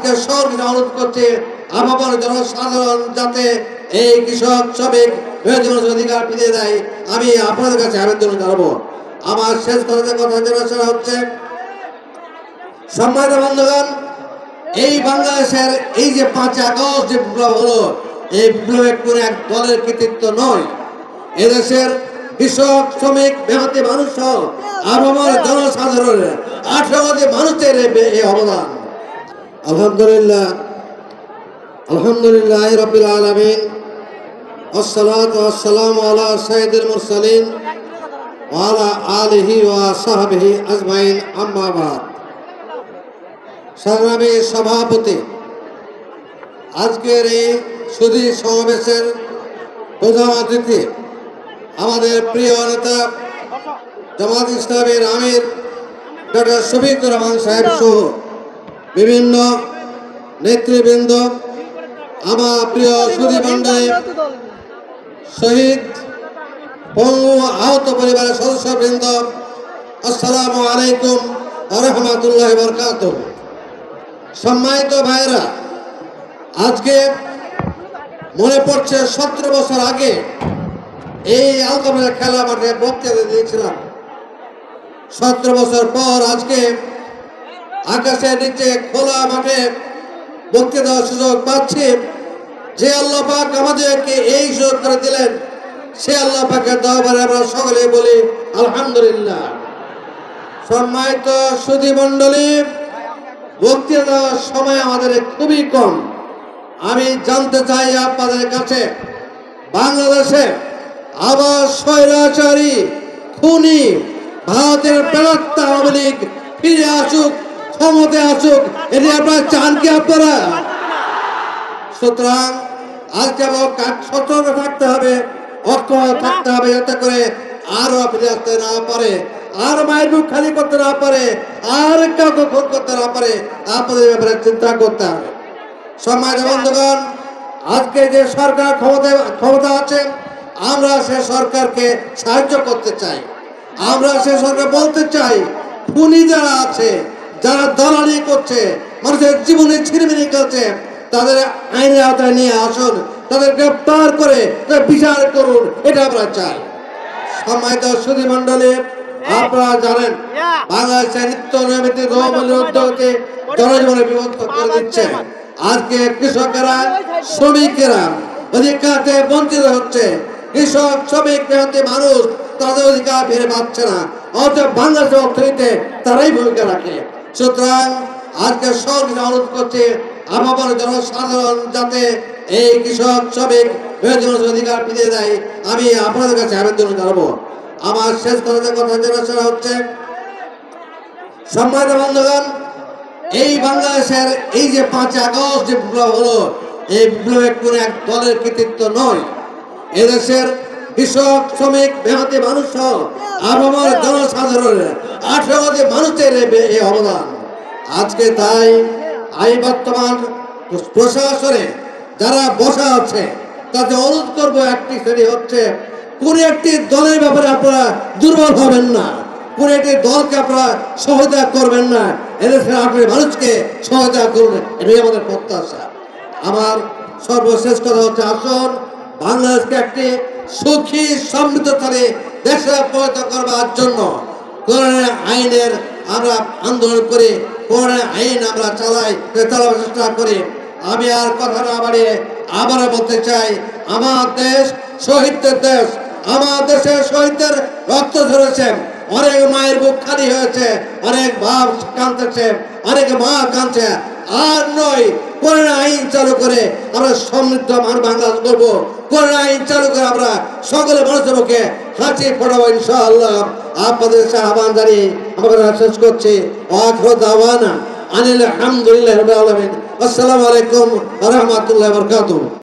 সরকার অনুরোধ করছে আমার জনসাধারণ যাতে এই কৃষক শ্রমিক অধিকার ফিরিয়ে দেয়, আমি আপনাদের কাছে আবেদন জানাবো। আমার শেষ কথা জানা হচ্ছে, সম্মানিত বন্ধুগণ, এই বাংলাদেশের এই যে 5 আগস্ট যে বিপ্লব হলো, এই বিপ্লবের কোন এক দলের কৃতিত্ব নয়। এদেশের কৃষক শ্রমিক মেহনতি মানুষ সহ আমার জনসাধারণের 18 কোটি মানুষের এই অবদান। আলহামদুলিল্লাহ রাব্বিল আলামিন, আসসালাতু ওয়াসসালামু আলা সাইয়্যিদিল মুরসালিন ওয়া আলা আলিহি ওয়া সাহবিহি আজমাইন, আম্মা বাদ। সংগ্রামী সভাপতি, আজকের এই সুধী সমাবেশের প্রধান অতিথি আমাদের প্রিয় নেতা জামাত ইসলামের আমির ডক্টর শফিকুর রহমান সাহেব সহ বিভিন্ন নেতৃবৃন্দ, আমার প্রিয় সুধী মণ্ডলী, শহীদ পঙ্গু আহত পরিবারের সদস্যবৃন্দ, আসসালামু আলাইকুম ওয়া রাহমাতুল্লাহি ওয়া বারাকাতুহু। সম্মানিত ভাইরা, আজকে মনে পড়ছে 17 বছর আগে এই আলকামের খেলা মাঠে বক্তৃতা দিয়েছিলাম। 17 বছর পর আজকে আকাশের নিচে খোলা মাঠে বক্তৃতা দেওয়ার সুযোগ পাচ্ছি। যে আল্লাহ পাক আমাদেরকে এই সুযোগ করে দিলেন, সে আল্লাহ পাকের দরবারে আমরা সকলে বলি আলহামদুলিল্লাহ। সম্মানিত সুধী মণ্ডলী, বক্তৃতা দেওয়ার সময় আমাদের খুবই কম। আমি জানতে চাই আপনাদের কাছে, বাংলাদেশে আবার স্বৈরাচারী খুনি ভারতের প্রেরণা আওয়ামী লীগ ফিরে আসুক, ক্ষমতায় আসুক, এটি আপনারা চান কি? আপনারা সুতরাং আজকে সতর্ক থাকতে হবে, অক্ষম থাকতে হবে, যাতে করে আরো ফিরে আসতে না পারে, আর মায়ের মুখ খালি করতে না পারে, আর কাউকে খুন করতে না পারে। আপনাদের ব্যাপারে চিন্তা করতে হবে। সম্মানিত বন্ধুগণ, আজকে যে সরকার ক্ষমতা আছে, আমরা সে সরকারকে সাহায্য করতে চাই। আমরা সে সরকার বলতে চাই, খুনি যারা আছে, যারা দালালি করছে, মানুষের জীবনে ছিনিমিনি করছে, তাদের আইনের আওতায় নিয়ে আসুন, তাদের গ্রেফতার করে বিচার করুন, এটা আমরা চাই। সম্মানিত সুধী মণ্ডলী, আপনারা জানেন বাংলাদেশের নিত্য নৈমিত্তিক দ্রব্যমূল্যের উদ্যোগকে জনজীবনে বিভক্ত করে দিচ্ছে। আজকে কৃষকেরা, শ্রমিকেরা অধিকার থেকে বঞ্চিত হচ্ছে। কৃষক শ্রমিক মেহনতি মানুষ তাদের অধিকার ফিরে পাচ্ছে না, অথচ বাংলাদেশের অর্থনীতিতে তারাই ভূমিকা রাখে। সুতরাং আজকে সরকার অনুরোধ করছে আমার জনসাধারণ যাতে এই কৃষক শ্রমিক অধিকার ফিরিয়ে দেয়, আমি আপনাদের কাছে আবেদন জানাবো। আমার শেষ কথা জানা হচ্ছে, সম্মানিত বন্ধুগণ, এই বাংলাদেশের এই যে 5 আগস্ট যে বিপ্লব হলো, এই বিপ্লবের কোন এক দলের কৃতিত্ব নয়। এদেশের কৃষক শ্রমিক মেহনতি মানুষ সহ আমার জনসাধারণের 18 কোটি মানুষের এই অবদান। আজকে তাই আমি বর্তমান প্রশাসনে যারা বসা আছে তাদের অনুরোধ করবো, একটি শ্রেণী হচ্ছে, কোন একটি দলের ব্যাপারে আপনারা দুর্বল হবেন না, কোন একটি দলকে আপনারা সহায়তা করবেন না, এদেশের 18 মানুষকে সহায়তা করবেন, এটাই আমাদের প্রত্যাশা। আমার সর্বশেষ কথা হচ্ছে, আসুন বাংলাদেশকে একটি সুখী সমৃদ্ধশালী দেশে পরিণত করবার জন্য কোরআনের আইনের আমরা আন্দোলন করি, কোরআনের আইন আমরা চালাবার চেষ্টা করি। আমি আর কথা না বাড়িয়ে আবারও বলতে চাই, আমার দেশ শহীদদের দেশ, আমার দেশের শহীদদের রক্ত ঝরেছে, অনেক মায়ের বুক খালি হয়েছে, অনেক বাপ কাঁদতেছে, অনেক মা কাঁদছে। আর নয়, কোরআন আইন চালু করে আমরা সমৃদ্ধ বাংলাদেশ করবো। কোরআন আইন চালু করে আমরা সকলে মানুষের মুখে হাসি ফোটাবো ইনশাআল্লাহ। আপনাদের আহ্বান জানিয়ে আমরা শেষ করছি। আখিরু দাওয়ানা আনিল হামদুলিল্লাহি রাব্বিল আলামিন। আসসালামু আলাইকুম ওয়া রাহমাতুল্লাহি ওয়া বারাকাতুহু।